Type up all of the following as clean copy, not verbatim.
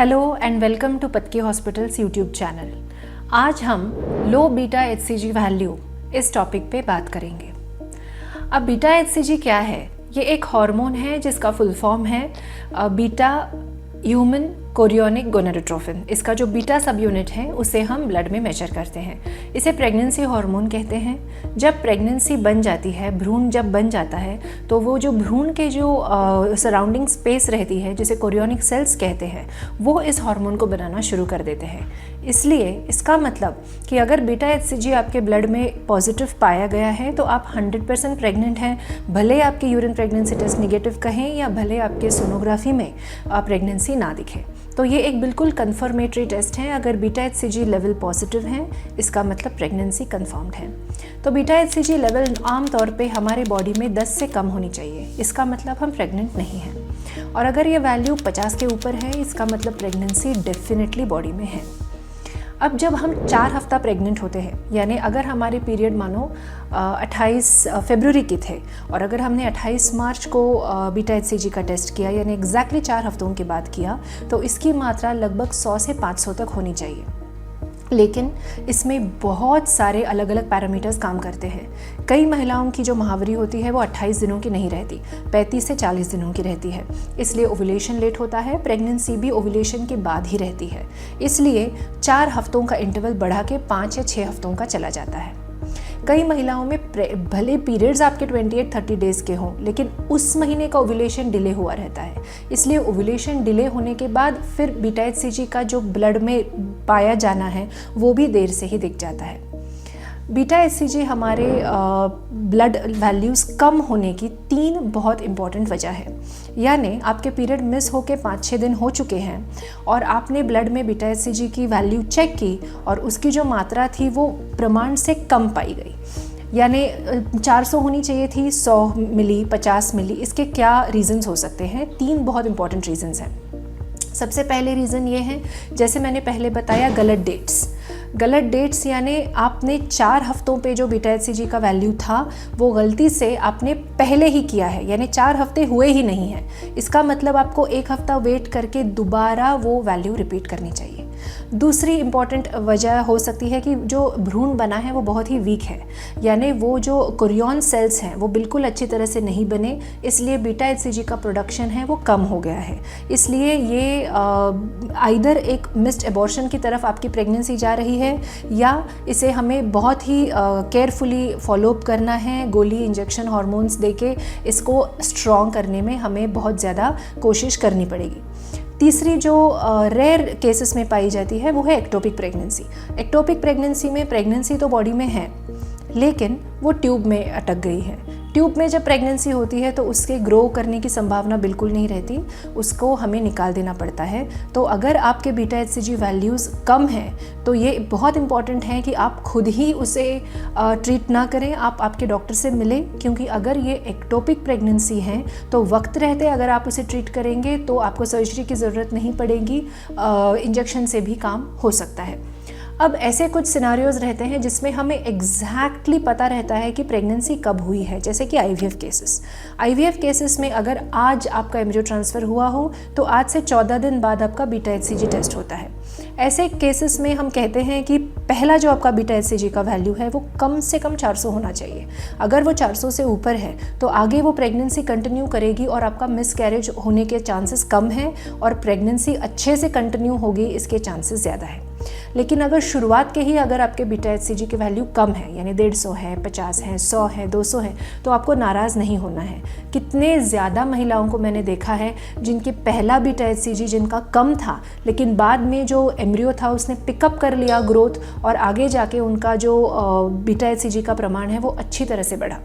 Hello and welcome to Patki hospitals YouTube channel. आज हम low beta HCG value इस topic पे बात करेंगे। अब बीटा एचसीजी क्या है? ये एक हार्मोन है जिसका फुल फॉर्म है बीटा ह्यूमन कोरियोनिक गोनाडोट्रोफिन। इसका जो बीटा सब यूनिट है उसे हम ब्लड में मेजर करते हैं। इसे प्रेगनेंसी हार्मोन कहते हैं। जब प्रेगनेंसी बन जाती है, भ्रूण जब बन जाता है, तो वो जो भ्रूण के जो सराउंडिंग स्पेस रहती है जिसे कोरियोनिक सेल्स कहते हैं, वो इस हार्मोन को बनाना शुरू कर देते हैं। इसलिए इसका मतलब कि अगर बीटा एचसीजी आपके ब्लड में पॉजिटिव पाया गया है तो आप 100% प्रेग्नेंट हैं। भले आपके यूरिन प्रेगनेंसी टेस्ट निगेटिव कहें या भले आपके सोनोग्राफी में प्रेगनेंसी ना दिखे, तो ये एक बिल्कुल कन्फर्मेटरी टेस्ट है। अगर बीटा एचसीजी लेवल पॉजिटिव है, इसका मतलब प्रेगनेंसी कन्फर्म्ड है। तो बीटा एचसीजी लेवल आमतौर पे हमारे बॉडी में 10 से कम होनी चाहिए। इसका मतलब हम प्रेग्नेंट नहीं हैं। और अगर ये वैल्यू 50 के ऊपर है, इसका मतलब प्रेगनेंसी डेफिनेटली बॉडी में है। अब जब हम 4 हफ्ता प्रेग्नेंट होते हैं, यानी अगर हमारे पीरियड मानो 28 फरवरी के थे और अगर हमने 28 मार्च को बीटा एचसीजी का टेस्ट किया, यानी एग्जैक्टली 4 हफ्तों के बाद किया, तो इसकी मात्रा लगभग 100 से 500 तक होनी चाहिए। लेकिन इसमें बहुत सारे अलग अलग पैरामीटर्स काम करते हैं। कई महिलाओं की जो महावरी होती है वो 28 दिनों की नहीं रहती, 35 से 40 दिनों की रहती है। इसलिए ओव्यूलेशन लेट होता है। प्रेगनेंसी भी ओव्यूलेशन के बाद ही रहती है। इसलिए 4 हफ्तों का इंटरवल बढ़ा के 5 या 6 हफ्तों का चला जाता है। कई महिलाओं में भले पीरियड्स आपके 28-30 डेज़ के हों, लेकिन उस महीने का ओव्यूलेशन डिले हुआ रहता है। इसलिए ओव्यूलेशन डिले होने के बाद फिर बीटा एचसीजी का जो ब्लड में पाया जाना है वो भी देर से ही दिख जाता है। बीटा एचसीजी हमारे ब्लड वैल्यूज़ कम होने की 3 बहुत इंपॉर्टेंट वजह है। यानी आपके पीरियड मिस होके 5-6 दिन हो चुके हैं और आपने ब्लड में बीटा एचसीजी की वैल्यू चेक की और उसकी जो मात्रा थी वो प्रमाण से कम पाई गई। यानी 400 होनी चाहिए थी, 100 मिली, 50 मिली। इसके क्या रीज़न्स हो सकते हैं? 3 बहुत इंपॉर्टेंट रीज़न्स हैं। सबसे पहले रीज़न ये है, जैसे मैंने पहले बताया, गलत डेट्स यानी आपने 4 हफ्तों पे जो बीटा एचसीजी का वैल्यू था वो गलती से आपने पहले ही किया है, यानी 4 हफ्ते हुए ही नहीं हैं। इसका मतलब आपको 1 हफ्ता वेट करके दोबारा वो वैल्यू रिपीट करनी चाहिए। दूसरी इम्पॉर्टेंट वजह हो सकती है कि जो भ्रूण बना है वो बहुत ही वीक है, यानी वो जो कोरियन सेल्स हैं वो बिल्कुल अच्छी तरह से नहीं बने, इसलिए बीटा एचसीजी का प्रोडक्शन है वो कम हो गया है। इसलिए ये आइदर एक मिस्ड एबॉर्शन की तरफ आपकी प्रेगनेंसी जा रही है या इसे हमें बहुत ही केयरफुली फॉलोअप करना है। गोली, इंजेक्शन, हार्मोन्स देके इसको स्ट्रॉन्ग करने में हमें बहुत ज़्यादा कोशिश करनी पड़ेगी। तीसरी जो रेयर केसेस में पाई जाती है वो है एक्टोपिक प्रेगनेंसी। एक्टोपिक प्रेगनेंसी में प्रेगनेंसी तो बॉडी में है लेकिन वो ट्यूब में अटक गई है। ट्यूब में जब प्रेगनेंसी होती है तो उसके ग्रो करने की संभावना बिल्कुल नहीं रहती, उसको हमें निकाल देना पड़ता है। तो अगर आपके बीटा एचसीजी वैल्यूज़ कम हैं तो ये बहुत इंपॉर्टेंट है कि आप खुद ही उसे ट्रीट ना करें, आप आपके डॉक्टर से मिलें, क्योंकि अगर ये एक्टोपिक प्रेगनेंसी है तो वक्त रहते अगर आप उसे ट्रीट करेंगे तो आपको सर्जरी की ज़रूरत नहीं पड़ेगी, इंजेक्शन से भी काम हो सकता है। अब ऐसे कुछ सिनारियोज़ रहते हैं जिसमें हमें एग्जैक्टली पता रहता है कि प्रेगनेंसी कब हुई है, जैसे कि आईवीएफ केसेस में अगर आज आपका एम्ब्रियो ट्रांसफ़र हुआ हो तो आज से 14 दिन बाद आपका बीटा एचसीजी टेस्ट होता है। ऐसे केसेस में हम कहते हैं कि पहला जो आपका बीटा एचसीजी का वैल्यू है वो कम से कम 400 होना चाहिए। अगर वो 400 से ऊपर है तो आगे वो प्रेगनेंसी कंटिन्यू करेगी और आपका मिसकैरेज होने के चांसेस कम हैं और प्रेगनेंसी अच्छे से कंटिन्यू होगी, इसके चांसेस ज़्यादा है। लेकिन अगर शुरुआत के ही अगर आपके बीटा एचसीजी की वैल्यू कम है, यानी 150 है, 50 है, 100 है, 200 है, तो आपको नाराज़ नहीं होना है। कितने ज़्यादा महिलाओं को मैंने देखा है जिनके पहला बीटा एचसीजी जिनका कम था, लेकिन बाद में जो एम्ब्रियो था उसने पिकअप कर लिया ग्रोथ और आगे जाके उनका जो बीटा एचसीजी का प्रमाण है वो अच्छी तरह से बढ़ा।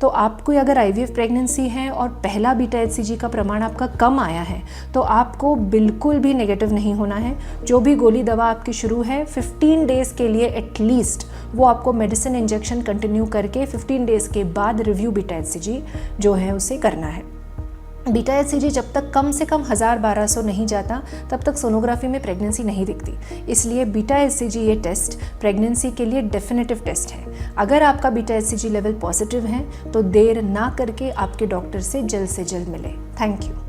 तो आपको अगर आईवीएफ प्रेगनेंसी है और पहला बीटा एचसीजी का प्रमाण आपका कम आया है तो आपको बिल्कुल भी नेगेटिव नहीं होना है। जो भी गोली दवा आपकी शुरू है 15 डेज़ के लिए एटलीस्ट वो आपको मेडिसिन इंजेक्शन कंटिन्यू करके 15 डेज़ के बाद रिव्यू बीटा एचसीजी जो है उसे करना है। बीटा एचसीजी जब तक कम से कम 1000-1200 नहीं जाता तब तक सोनोग्राफी में प्रेगनेंसी नहीं दिखती। इसलिए बीटा एचसीजी ये टेस्ट प्रेगनेंसी के लिए डेफिनेटिव टेस्ट है। अगर आपका बीटा एचसीजी लेवल पॉजिटिव है तो देर ना करके आपके डॉक्टर से जल्द मिलें। Thank you.